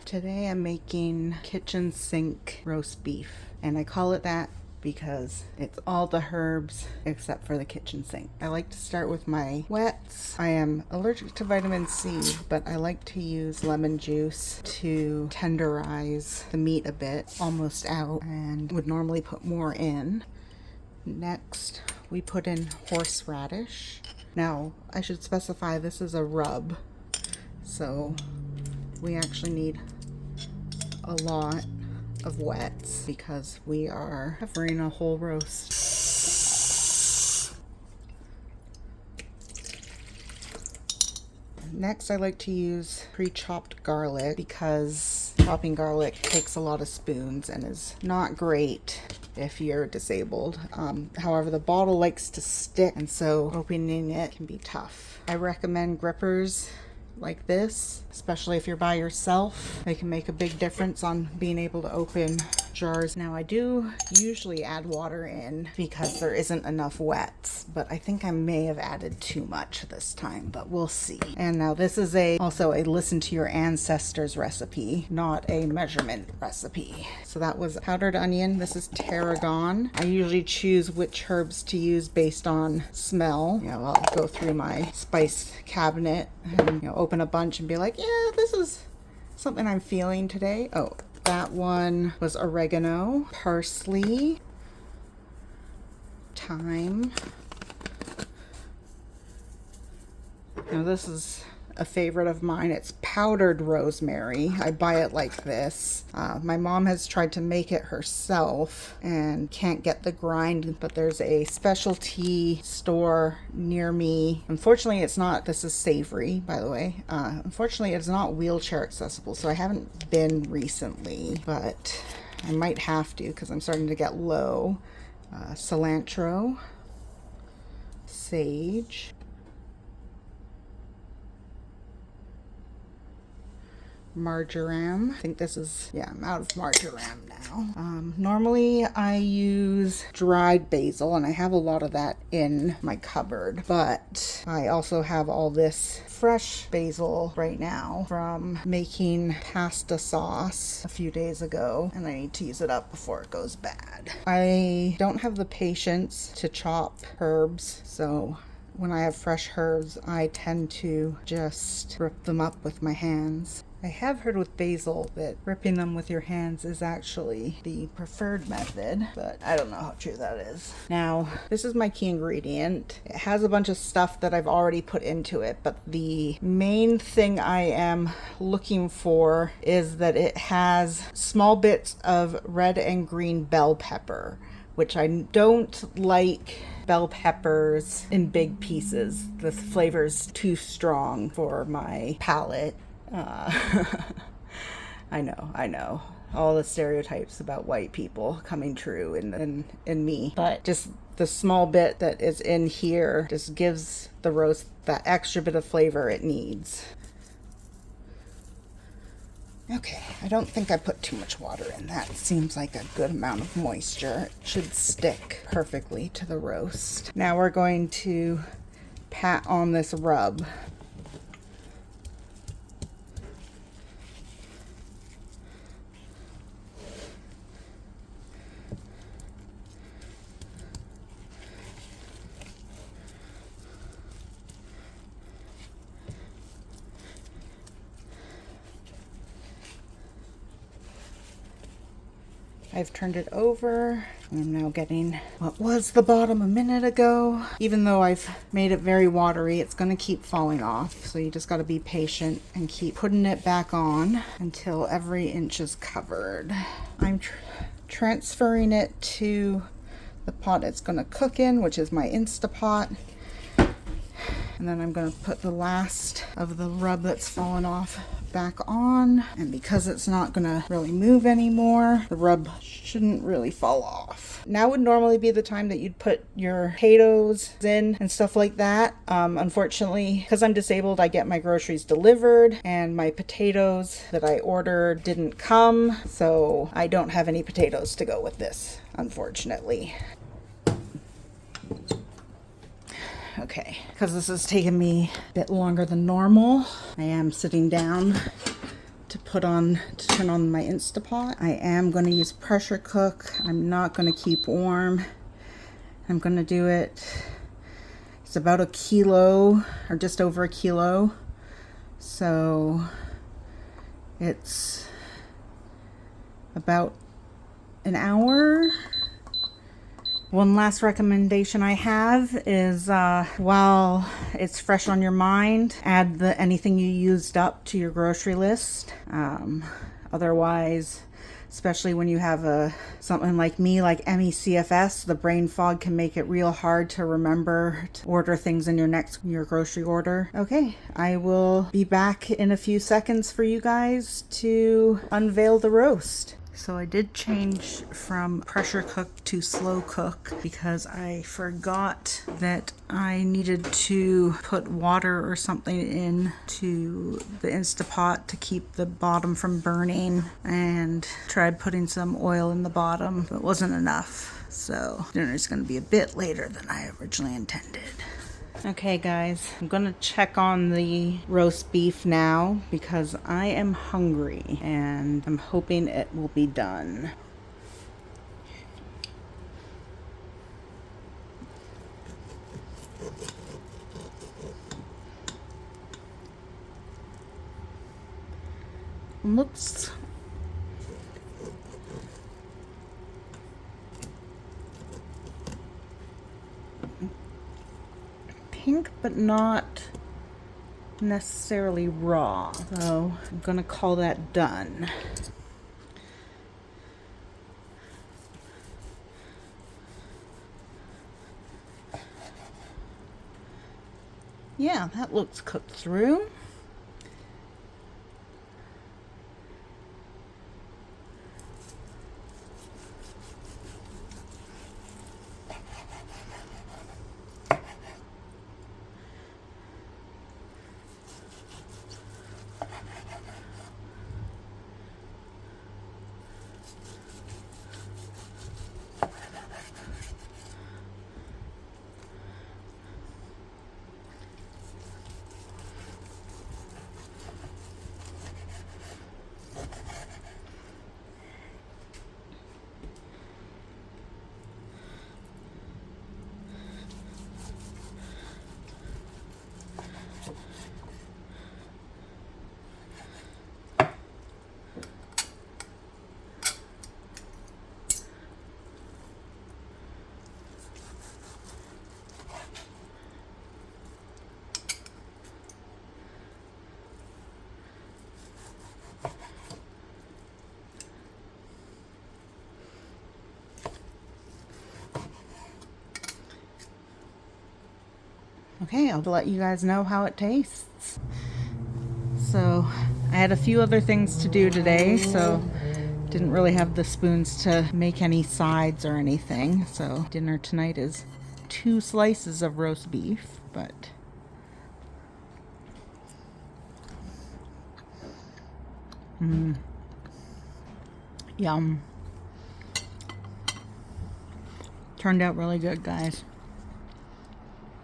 Today I'm making kitchen sink roast beef, and I call it that because it's all the herbs except for the kitchen sink. I like to start with my wets. I am allergic to vitamin C, but I like to use lemon juice to tenderize the meat a bit, almost out, and would normally put more in. Next, we put in horseradish. Now, I should specify this is a rub, so we actually need a lot of wets because we are covering a whole roast. Next, I like to use pre-chopped garlic because chopping garlic takes a lot of spoons and is not great if you're disabled. However, the bottle likes to stick, and so opening it can be tough. I recommend grippers like this, especially if you're by yourself. They can make a big difference on being able to open jars. Now, I do usually add water in because there isn't enough wets, but I think I may have added too much this time, but we'll see. And now this is also a listen to your ancestors recipe, not a measurement recipe. So that was powdered onion. This is tarragon. I usually choose which herbs to use based on smell. I'll go through my spice cabinet and open a bunch and be like, yeah, this is something I'm feeling today. Oh, that one was oregano, parsley, thyme. Now this is a favorite of mine. It's powdered rosemary. I buy it like this. My mom has tried to make it herself and can't get the grind, but there's a specialty store near me. Unfortunately, it's not, this is savory, by the way. Unfortunately, it's not wheelchair accessible, so I haven't been recently, but I might have to because I'm starting to get low. Cilantro, sage, marjoram. I think this is, yeah, I'm out of marjoram now. Normally I use dried basil, and I have a lot of that in my cupboard, but I also have all this fresh basil right now from making pasta sauce a few days ago, and I need to use it up before it goes bad. I don't have the patience to chop herbs, so when I have fresh herbs, I tend to just rip them up with my hands. I have heard with basil that ripping them with your hands is actually the preferred method, but I don't know how true that is. Now, this is my key ingredient. It has a bunch of stuff that I've already put into it, but the main thing I am looking for is that it has small bits of red and green bell pepper, which I don't like bell peppers in big pieces. The flavor's too strong for my palate. I know. All the stereotypes about white people coming true in me. But just the small bit that is in here just gives the roast that extra bit of flavor it needs. Okay, I don't think I put too much water in that. It seems like a good amount of moisture. It should stick perfectly to the roast. Now we're going to pat on this rub. I've turned it over, and I'm now getting what was the bottom a minute ago. Even though I've made it very watery, it's going to keep falling off. So you just got to be patient and keep putting it back on until every inch is covered. I'm transferring it to the pot it's going to cook in, which is my Instapot. And then I'm going to put the last of the rub that's fallen off back on, and because it's not gonna really move anymore, the rub shouldn't really fall off. Now would normally be the time that you'd put your potatoes in and stuff like that. Unfortunately, because I'm disabled, I get my groceries delivered, and my potatoes that I ordered didn't come, so I don't have any potatoes to go with this, unfortunately. Okay, because this has taken me a bit longer than normal, I am sitting down to to turn on my Instapot. I am going to use pressure cook. I'm not going to keep warm. I'm going to do it. It's about a kilo or just over a kilo. So it's about an hour. One last recommendation I have is while it's fresh on your mind, add anything you used up to your grocery list. Otherwise, especially when you have something like me, like MECFS, the brain fog can make it real hard to remember to order things in your grocery order. Okay, I will be back in a few seconds for you guys to unveil the roast. So I did change from pressure cook to slow cook because I forgot that I needed to put water or something into the Instapot to keep the bottom from burning, and tried putting some oil in the bottom, but it wasn't enough. So dinner's going to be a bit later than I originally intended. Okay guys, I'm gonna check on the roast beef now because I am hungry and I'm hoping it will be done. Looks pink, but not necessarily raw. So I'm gonna call that done. Yeah, that looks cooked through. Okay, I'll let you guys know how it tastes. So I had a few other things to do today, so didn't really have the spoons to make any sides or anything. So dinner tonight is 2 slices of roast beef, but yum. Turned out really good, guys.